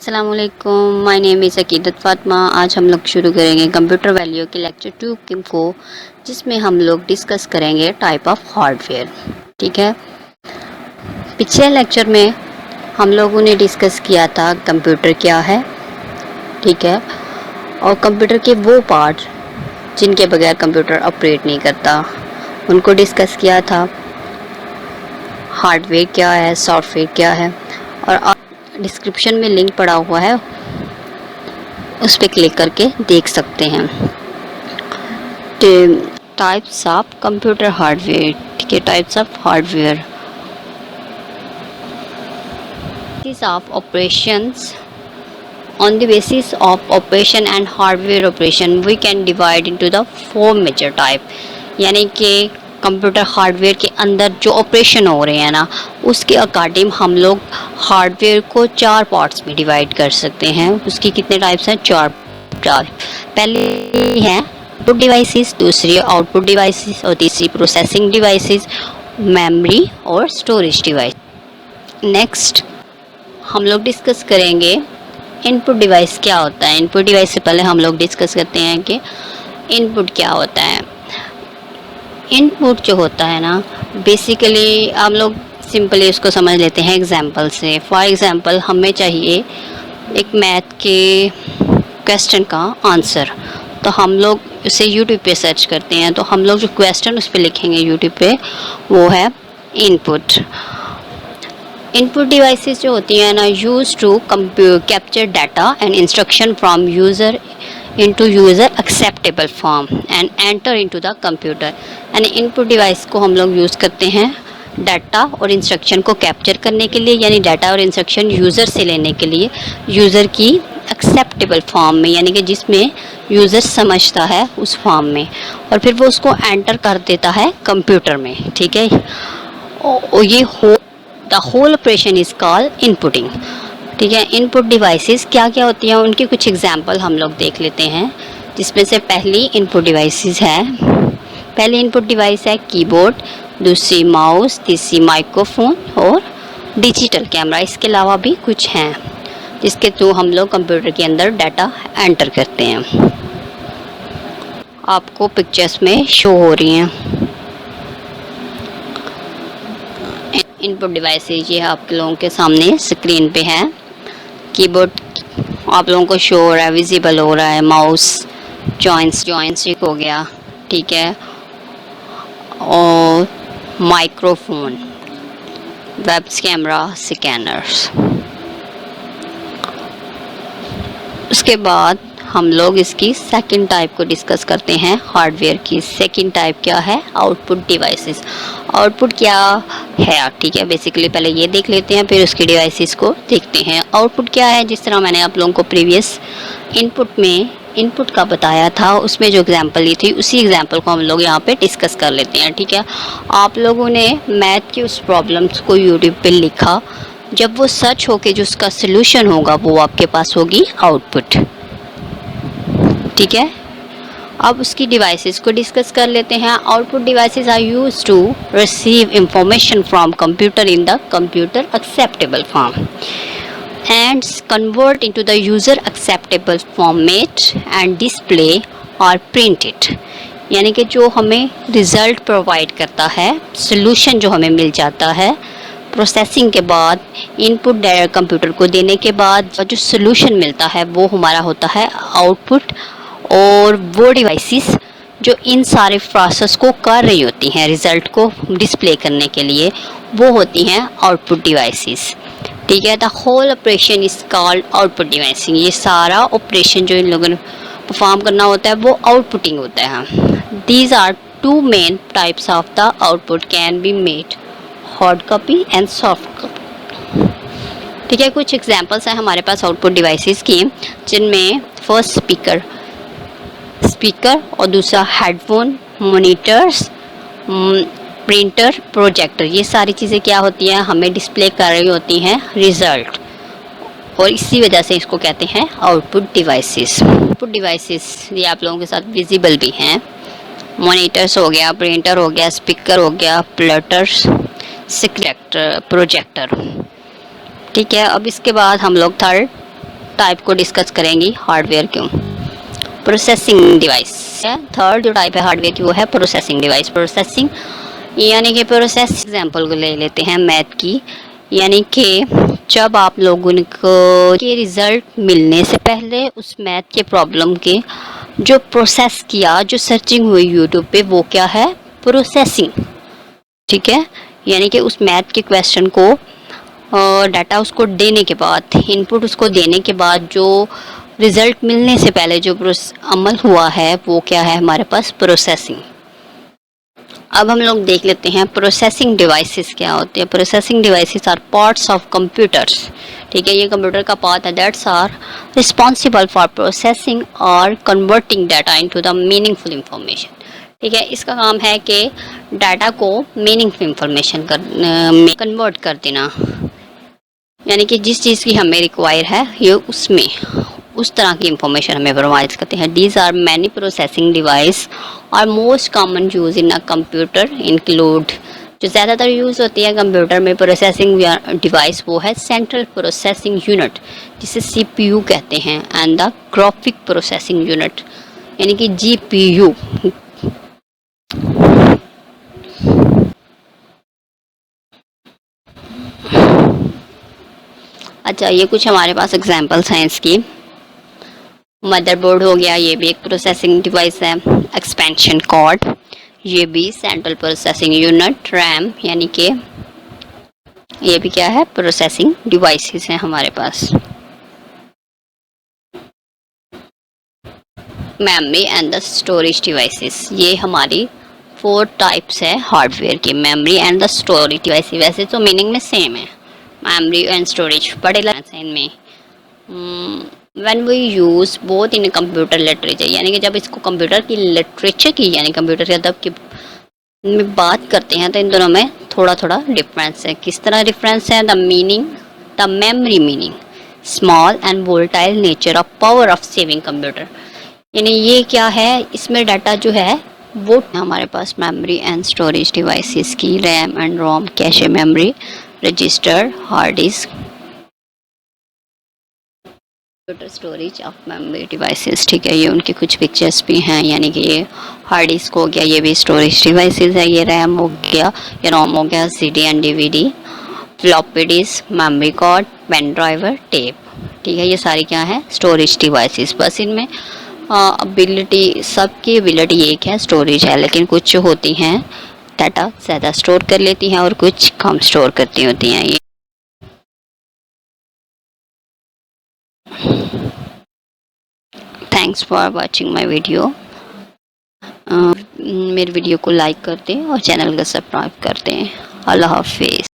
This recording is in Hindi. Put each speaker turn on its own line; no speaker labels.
अस्सलामुअलैकुम, माय नेम इज़ अकीदत फ़ातिमा। आज हम लोग शुरू करेंगे कंप्यूटर वैल्यू के लेक्चर 2 को, जिसमें हम लोग डिस्कस करेंगे टाइप ऑफ हार्डवेयर। ठीक है, पिछले लेक्चर में हम लोगों ने डिस्कस किया था कंप्यूटर क्या है। ठीक है, और कंप्यूटर के वो पार्ट जिनके बगैर कंप्यूटर ऑपरेट नहीं करता उनको डिस्कस किया था। हार्डवेयर क्या है, सॉफ्टवेयर क्या है, और डिस्क्रिप्शन में लिंक पड़ा हुआ है, उस पर क्लिक करके देख सकते हैं। Types of computer hardware. ठीक है, types of hardware of operations. On the basis of operation and hardware operation, we can divide into the 4 major type। यानी कि कंप्यूटर हार्डवेयर के अंदर जो ऑपरेशन हो रहे हैं ना, उसके अकॉर्डिंग हम लोग हार्डवेयर को 4 पार्ट्स में डिवाइड कर सकते हैं। उसकी कितने टाइप्स हैं? 4 टाइप। पहले है इनपुट डिवाइसेस, दूसरी आउटपुट डिवाइसेस, और तीसरी प्रोसेसिंग डिवाइसेस, मेमोरी और स्टोरेज डिवाइस। नेक्स्ट हम लोग डिस्कस करेंगे इनपुट डिवाइस क्या होता है। इनपुट डिवाइस से पहले हम लोग डिस्कस करते हैं कि इनपुट क्या होता है। इनपुट जो होता है ना, बेसिकली हम लोग सिंपली उसको समझ लेते हैं एग्जांपल से। फॉर एग्जांपल हमें चाहिए एक मैथ के क्वेश्चन का आंसर, तो हम लोग उसे यूट्यूब पे सर्च करते हैं। तो हम लोग जो क्वेश्चन उस पर लिखेंगे यूट्यूब पे, वो है इनपुट। इनपुट डिवाइसेस जो होती हैं ना, use to capture data and instruction from user into user acceptable form and enter into the computer. यानी इनपुट डिवाइस को हम लोग यूज़ करते हैं डाटा और इंस्ट्रक्शन को कैप्चर करने के लिए, यानी डाटा और इंस्ट्रक्शन यूज़र से लेने के लिए, यूज़र की एक्सेप्टेबल फॉर्म में, यानी कि जिसमें यूज़र समझता है उस फॉर्म में, और फिर वो उसको एंटर कर देता है कंप्यूटर में। ठीक है, और ये the whole operation is called inputting. ठीक है, इनपुट डिवाइसेस क्या क्या होती हैं, उनके कुछ एग्जांपल हम लोग देख लेते हैं। जिसमें से पहली इनपुट डिवाइसेस है, पहली इनपुट डिवाइस है कीबोर्ड, दूसरी माउस, तीसरी माइक्रोफोन और डिजिटल कैमरा। इसके अलावा भी कुछ हैं जिसके थ्रू हम लोग कंप्यूटर के अंदर डाटा एंटर करते हैं। आपको पिक्चर्स में शो हो रही हैं इनपुट डिवाइसेस। ये आप लोगों के सामने स्क्रीन पे है। कीबोर्ड आप लोगों को शो हो रहा है, विजिबल हो रहा है। माउस जॉइंट्स हो गया। ठीक है, और माइक्रोफोन, वेब कैमरा, स्कैनर्स। उसके बाद हम लोग इसकी सेकंड टाइप को डिस्कस करते हैं हार्डवेयर की। सेकंड टाइप क्या है? Output devices. आउटपुट क्या है? ठीक है, बेसिकली पहले ये देख लेते हैं, फिर उसकी डिवाइसेस को देखते हैं। आउटपुट क्या है? जिस तरह मैंने आप लोगों को प्रीवियस इनपुट में इनपुट का बताया था, उसमें जो एग्जांपल ली थी, उसी एग्जांपल को हम लोग यहाँ पे डिस्कस कर लेते हैं। ठीक है, आप लोगों ने मैथ की उस प्रॉब्लम्स को यूट्यूब पे लिखा, जब वो सर्च होके जो उसका सोल्यूशन होगा वो आपके पास होगी आउटपुट। ठीक है, अब उसकी डिवाइसेस को डिस्कस कर लेते हैं। Output devices are used to receive information from computer in the computer acceptable form and convert into the user acceptable format and display or print it। यानी कि जो हमें रिज़ल्ट प्रोवाइड करता है, सोल्यूशन जो हमें मिल जाता है प्रोसेसिंग के बाद, इनपुट कंप्यूटर को देने के बाद जो सोल्यूशन मिलता है वो हमारा होता है आउटपुट। और वो डिवाइसेस जो इन सारे प्रोसेस को कर रही होती हैं रिज़ल्ट को डिस्प्ले करने के लिए, वो होती हैं आउटपुट डिवाइसेस। ठीक है, the whole operation is called output devicing. ये सारा ऑपरेशन जो इन लोगों ने परफॉर्म करना होता है वो आउटपुटिंग होता है। These are 2 main types of the output can be made, hard copy and soft copy. ठीक है, कुछ एग्जांपल्स हैं हमारे पास आउटपुट डिवाइसेस की, जिनमें फर्स्ट स्पीकर और दूसरा हेडफोन, मॉनिटर्स, प्रिंटर, प्रोजेक्टर। ये सारी चीज़ें क्या होती हैं? हमें डिस्प्ले कर रही होती हैं रिज़ल्ट, और इसी वजह से इसको कहते हैं आउटपुट डिवाइसेस। आउटपुट डिवाइसेस ये आप लोगों के साथ विजिबल भी हैं। मॉनिटर्स हो गया, प्रिंटर हो गया, स्पीकर हो गया, प्लटर्स, प्रोजेक्टर। ठीक है, अब इसके बाद हम लोग थर्ड टाइप को डिस्कस करेंगी, हार्डवेयर क्यों, प्रोसेसिंग डिवाइस है। थर्ड जो टाइप है हार्डवेयर की वो है प्रोसेसिंग डिवाइस। प्रोसेसिंग यानी कि प्रोसेस एग्जांपल को ले लेते हैं मैथ की, यानी कि जब आप लोगों को के रिज़ल्ट मिलने से पहले उस मैथ के प्रॉब्लम के जो प्रोसेस किया, जो सर्चिंग हुई यूट्यूब पे, वो क्या है, प्रोसेसिंग। ठीक है, यानी कि उस मैथ के क्वेश्चन को डाटा उसको देने के बाद, इनपुट उसको देने के बाद जो रिज़ल्ट मिलने से पहले जो अमल हुआ है वो क्या है हमारे पास, प्रोसेसिंग। अब हम लोग देख लेते हैं प्रोसेसिंग डिवाइसेस क्या होते हैं। Processing devices are parts of computers. ठीक है, ये कंप्यूटर का पार्ट है that's are responsible for processing और converting data into the meaningful information. ठीक है, इसका काम है कि डाटा को मीनिंगफुल इंफॉर्मेशन में कन्वर्ट कर देना, यानी कि जिस चीज़ की हमें रिक्वायर है ये उसमें उस तरह की इंफॉर्मेशन हमें प्रोवाइड करते हैं। These are many processing device और most common use in a computer include, जो ज़्यादातर यूज़ होती है कंप्यूटर में प्रोसेसिंग डिवाइस वो है सेंट्रल प्रोसेसिंग यूनिट, जिसे सीपीयू कहते हैं, and the graphic processing unit यानी कि जीपीयू। अच्छा, ये कुछ हमारे पास एग्जांपल्स हैं इसकी। मदरबोर्ड हो गया, ये भी एक प्रोसेसिंग डिवाइस है। एक्सपेंशन कार्ड, ये भी सेंट्रल प्रोसेसिंग यूनिट। रैम यानी कि ये भी क्या है, प्रोसेसिंग डिवाइसेस हैं हमारे पास। Memory and the storage devices, ये हमारी 4 टाइप्स है हार्डवेयर की, memory and the storage devices. वैसे तो मीनिंग में सेम है, मेमोरी एंड स्टोरेज बड़े इनमें। When we use both in computer literature, यानी कि जब इसको कंप्यूटर की लिटरेचर की यानी कंप्यूटर के अदब की में बात करते हैं तो इन दोनों में थोड़ा थोड़ा डिफरेंस है। किस तरह डिफरेंस है, the meaning, the memory meaning, small and volatile nature of power of saving computer, यानी ये क्या है, इसमें डाटा जो है वो हमारे पास मेमोरी एंड स्टोरेज डिवाइसेस की, RAM and ROM, cache memory, register, hard disk, computer storage of memory devices. ठीक है, ये उनकी कुछ पिक्चर्स भी हैं, यानी कि ये हार्ड डिस्क हो गया, ये भी स्टोरेज डिवाइसेस है, ये रैम हो गया, ये रोम हो गया, CD and DVD, floppy disk, memory card, pen driver, tape. ठीक है, ये सारी क्या है, स्टोरेज डिवाइसेस। बस इनमें एबिलिटी, सबकी एबिलिटी एक है, स्टोरेज है, लेकिन कुछ होती हैं डाटा ज़्यादा स्टोर कर लेती हैं और कुछ कम स्टोर करती होती हैं। ये thanks for watching my video. मेरे वीडियो को लाइक कर दें और चैनल को सब्सक्राइब कर दें। अल्लाह हाफिज़।